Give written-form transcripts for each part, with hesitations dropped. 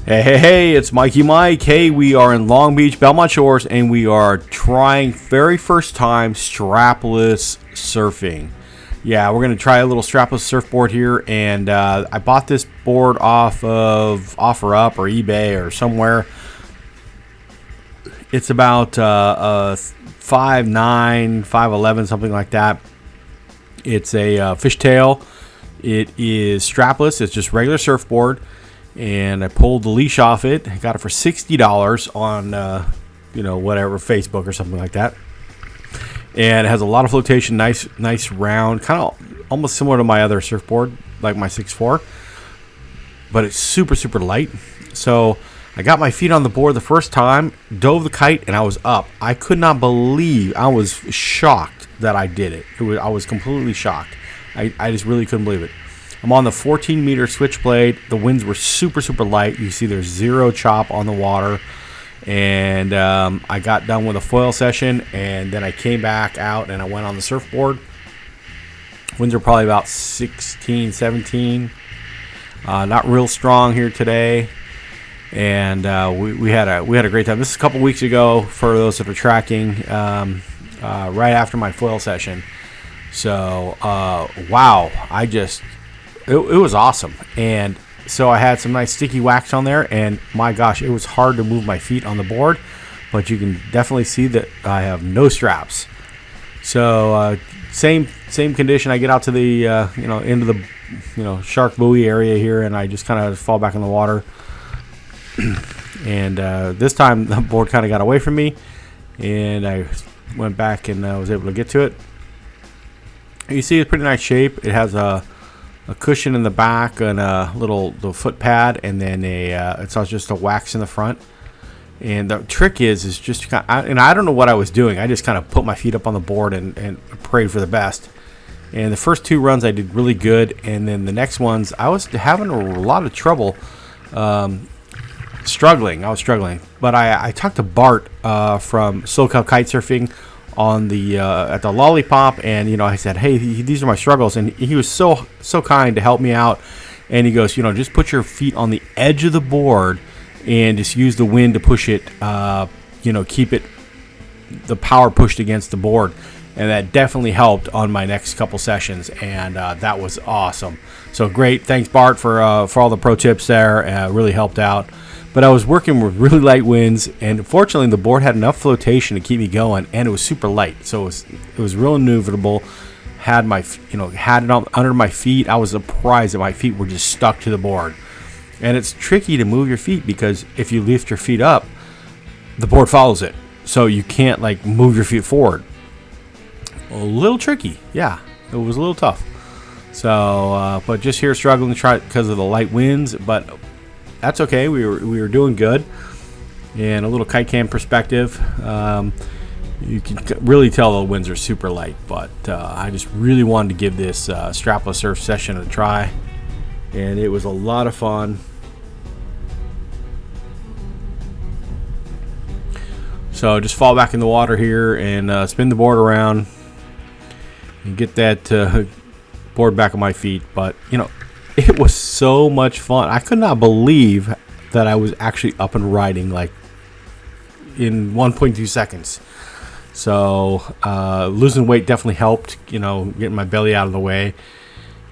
Hey, it's Mikey Mike. Hey, we are in Long Beach, Belmont Shores, and we are trying very first time strapless surfing. Yeah, we're going to try a little strapless surfboard here, and I bought this board off of OfferUp or eBay or somewhere. It's about 5'9", 5'11", something like that. It's a fishtail. It is strapless. It's just regular surfboard. And I pulled the leash off it. I got it for $60 on, whatever, Facebook or something like that. And it has a lot of flotation, nice round, kind of almost similar to my other surfboard, like my 6'4". But it's super, super light. So I got my feet on the board the first time, dove the kite, and I was up. I could not believe, I was shocked that I did it. I was completely shocked. I just really couldn't believe it. I'm on the 14-meter switchblade. The winds were super, super light. You see there's zero chop on the water. And I got done with a foil session, and then I came back out, and I went on the surfboard. Winds are probably about 16, 17. Not real strong here today. And we had a great time. This is a couple weeks ago for those that are tracking, right after my foil session. So, wow, it was awesome. And so I had some nice sticky wax on there, and my gosh, it was hard to move my feet on the board, but you can definitely see that I have no straps. So same condition. I get out to the into the shark buoy area here, and I just kind of fall back in the water. And this time the board kind of got away from me, and I went back and was able to get to it. You see, it's pretty nice shape. It has a cushion in the back and a little foot pad, and then it's just a wax in the front. And the trick is just and I don't know what I was doing. I just kind of put my feet up on the board and prayed for the best. And the first two runs I did really good, and then the next ones I was having a lot of trouble, struggling. I was struggling, but I talked to Bart from SoCal KiteSurfing on the at the Lollipop, and I said, hey, these are my struggles, and he was so kind to help me out. And he goes, just put your feet on the edge of the board and just use the wind to push it, keep it, the power pushed against the board. And that definitely helped on my next couple sessions, and that was awesome. So great, thanks Bart for all the pro tips there. Really helped out. But I was working with really light winds, and fortunately the board had enough flotation to keep me going, and it was super light, so it was real maneuverable. Had it under my feet. I was surprised that my feet were just stuck to the board. And it's tricky to move your feet, because if you lift your feet up, the board follows it, so you can't move your feet forward. A little tricky, yeah. It was a little tough. So, but just here struggling to try because of the light winds, but that's okay. We were doing good. And a little kite cam perspective, you can really tell the winds are super light, but I just really wanted to give this strapless surf session a try, and it was a lot of fun. So just fall back in the water here and spin the board around and get that board back on my feet. But it was so much fun. I could not believe that I was actually up and riding in 1.2 seconds. So losing weight definitely helped, getting my belly out of the way.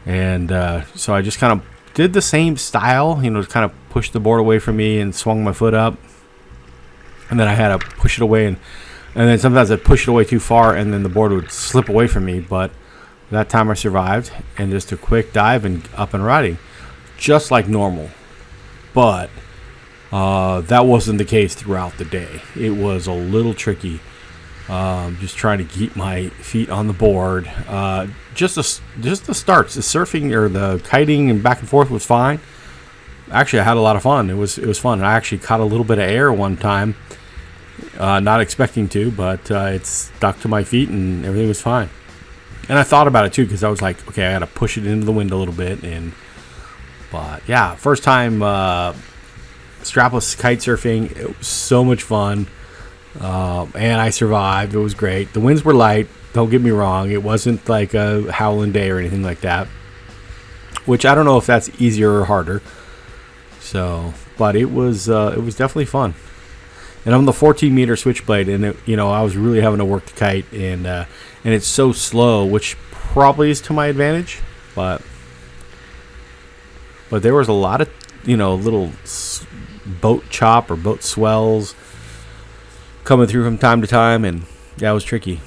And so I just kind of did the same style, kind of pushed the board away from me and swung my foot up. And then I had to push it away. And then sometimes I'd push it away too far, and then the board would slip away from me. But that time I survived, and just a quick dive and up and riding, just like normal. But that wasn't the case throughout the day. It was a little tricky, just trying to keep my feet on the board. Just the starts, the surfing or the kiting and back and forth was fine. Actually, I had a lot of fun. It was fun. I actually caught a little bit of air one time, not expecting to, but it stuck to my feet and everything was fine. And I thought about it too, because I was like, okay, I got to push it into the wind a little bit. But yeah, first time strapless kite surfing. It was so much fun, and I survived. It was great. The winds were light. Don't get me wrong. It wasn't like a howling day or anything like that, which I don't know if that's easier or harder. So, but it was definitely fun. And I'm the 14-meter switchblade, and I was really having to work the kite, and it's so slow, which probably is to my advantage. But there was a lot of little boat chop or boat swells coming through from time to time, and that was tricky.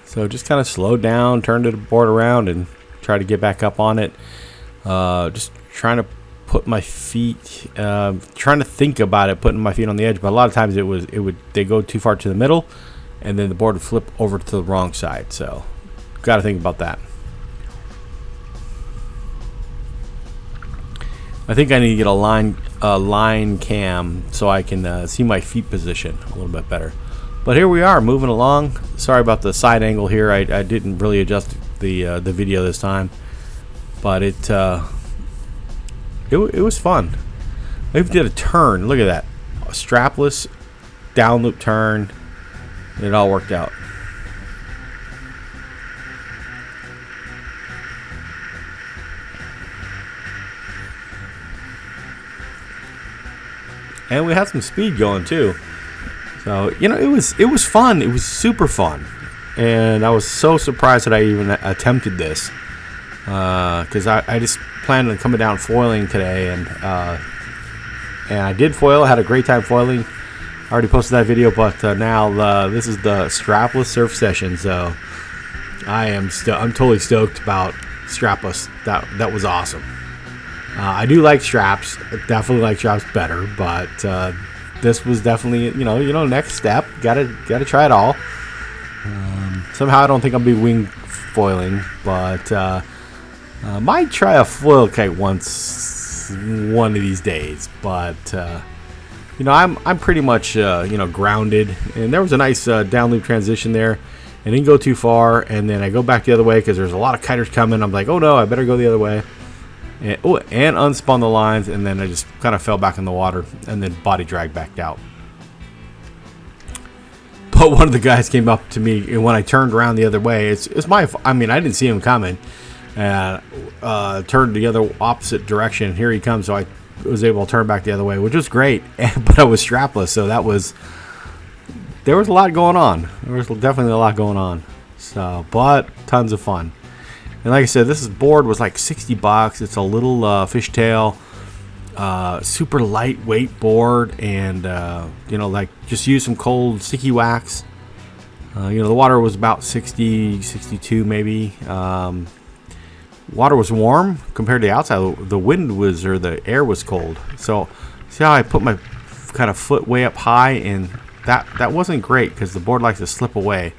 So just kind of slowed down, turned the board around, and tried to get back up on it. Just trying to put my feet, trying to think about it, putting my feet on the edge. But a lot of times they go too far to the middle, and then the board would flip over to the wrong side. So got to think about that. I think I need to get a line cam so I can see my feet position a little bit better. But here we are, moving along. Sorry about the side angle here. I didn't really adjust the video this time, but it was fun. We did a turn. Look at that, a strapless down loop turn. It all worked out. And we had some speed going too. So, it was fun. It was super fun. And I was so surprised that I even attempted this. Because I just planned on coming down foiling today. And I did foil. I had a great time foiling. I already posted that video. But now this is the strapless surf session. So I'm totally stoked about strapless. That was awesome. I do like straps. I definitely like straps better. But this was definitely, next step. Gotta try it all. Somehow I don't think I'll be wing foiling, but might try a foil kite once one of these days. But I'm pretty much grounded, and there was a nice down loop transition there. I didn't go too far, and then I go back the other way because there's a lot of kiters coming. I'm like, oh no, I better go the other way. And unspun the lines, and then I just kind of fell back in the water, and then body dragged back out. But one of the guys came up to me, and when I turned around the other way, it's my. I mean, I didn't see him coming, and turned the other opposite direction. Here he comes, so I was able to turn back the other way, which was great. But I was strapless, so there was a lot going on. There was definitely a lot going on. So, but tons of fun. And like I said, this board was like $60. It's a little fishtail, super lightweight board, and just use some cold sticky wax. The water was about 60, 62 maybe. Water was warm compared to the outside. The wind was, or the air was cold. So see how I put my kind of foot way up high, and that wasn't great because the board likes to slip away.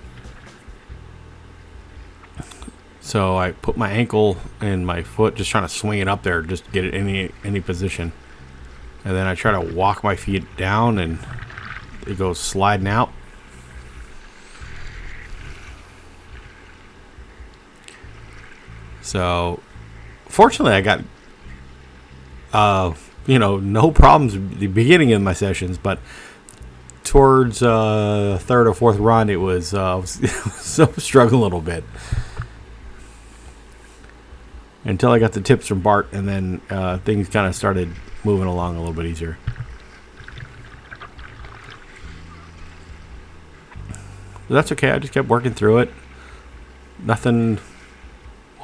So I put my ankle and my foot, just trying to swing it up there, just to get it in any position. And then I try to walk my feet down, and it goes sliding out. So fortunately I got, no problems at the beginning of my sessions, but towards third or fourth run, it was struggling a little bit. Until I got the tips from Bart, and then things kind of started moving along a little bit easier. But that's okay. I just kept working through it. Nothing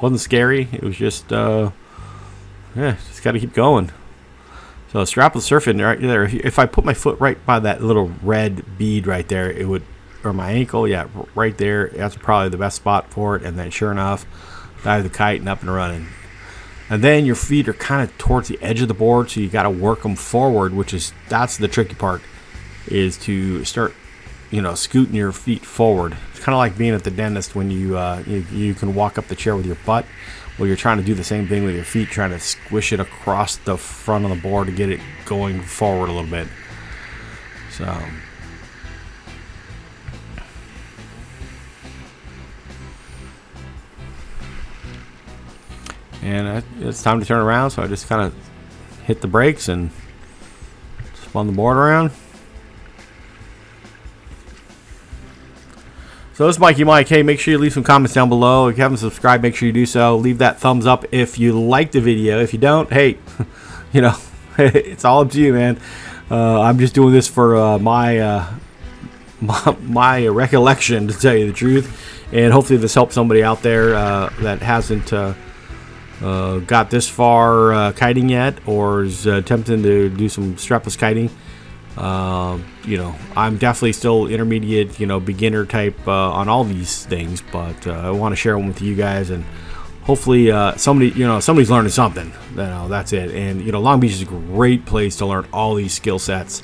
wasn't scary. It was just, just got to keep going. So strapless surfing right there. If I put my foot right by that little red bead right there, it would, or my ankle, yeah, right there. That's probably the best spot for it. And then sure enough, dive the kite and up and running. And then your feet are kind of towards the edge of the board, so you got to work them forward, that's the tricky part, is to start, scooting your feet forward. It's kind of like being at the dentist when you can walk up the chair with your butt. Well, you're trying to do the same thing with your feet, trying to squish it across the front of the board to get it going forward a little bit. So. And it's time to turn around, so I just kind of hit the brakes and spun the board around. So this is Mikey Mike. Hey, make sure you leave some comments down below. If you haven't subscribed, make sure you do so. Leave that thumbs up if you like the video. If you don't, hey, you know, it's all up to you, man. I'm just doing this for my recollection, to tell you the truth. And hopefully this helps somebody out there that hasn't got this far kiting yet, or is attempting to do some strapless kiting. You know, I'm definitely still intermediate, you know, beginner type on all these things, but I want to share them with you guys, and hopefully somebody's learning something. You know, that's it. And you know, Long Beach is a great place to learn all these skill sets.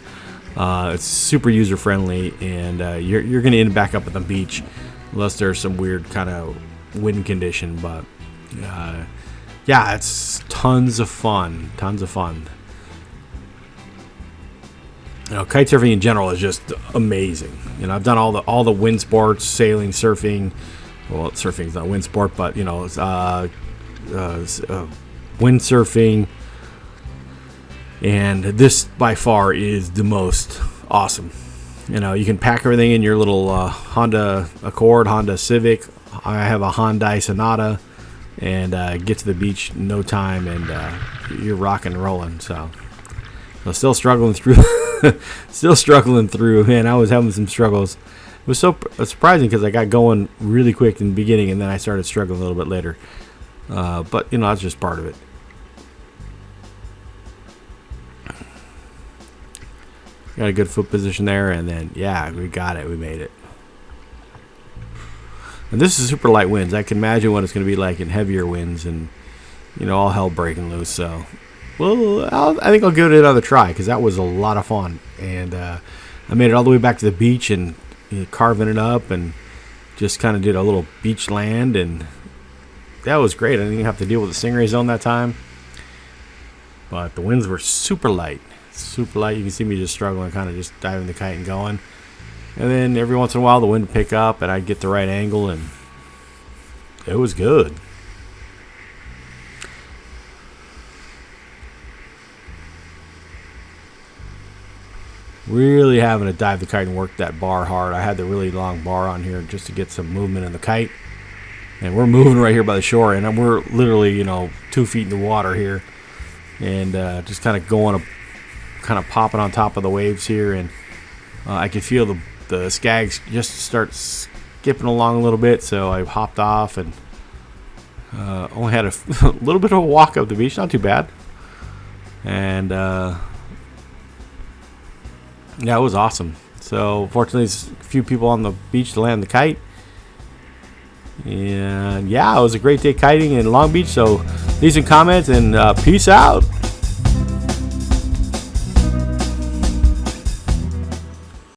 It's super user friendly, and you're going to end back up at the beach unless there's some weird kind of wind condition. But yeah, it's tons of fun. You know, kite surfing in general is just amazing. You know, I've done all the wind sports, sailing, surfing. Well, surfing is not a wind sport, but you know, wind surfing, and this by far is the most awesome. You know, you can pack everything in your little Honda Accord, Honda Civic. I have a Hyundai Sonata, and get to the beach in no time, and you're rocking and rolling. So I'm still struggling through. Man, I was having some struggles. It was so surprising because I got going really quick in the beginning, and then I started struggling a little bit later. But you know, that's just part of it. Got a good foot position there, and then yeah, we got it. We made it. And this is super light winds. I can imagine what it's going to be like in heavier winds, and you know, all hell breaking loose. So, well, I think I'll give it another try because that was a lot of fun, and I made it all the way back to the beach and carving it up, and just kind of did a little beach land, and that was great. I didn't even have to deal with the stingray zone that time, but the winds were super light. You can see me just struggling, kind of just diving the kite and going, and then every once in a while the wind would pick up and I'd get the right angle, and it was good. Really having to dive the kite and work that bar hard. I had the really long bar on here just to get some movement in the kite, and we're moving right here by the shore, and we're literally, you know, 2 feet in the water here, and just kind of going, kind of popping on top of the waves here, and I could feel the skags just start skipping along a little bit, so I hopped off and only had a little bit of a walk up the beach, not too bad, and yeah, it was awesome. So fortunately, there's a few people on the beach to land the kite, and yeah, it was a great day kiting in Long Beach. So leave some comments, and peace out.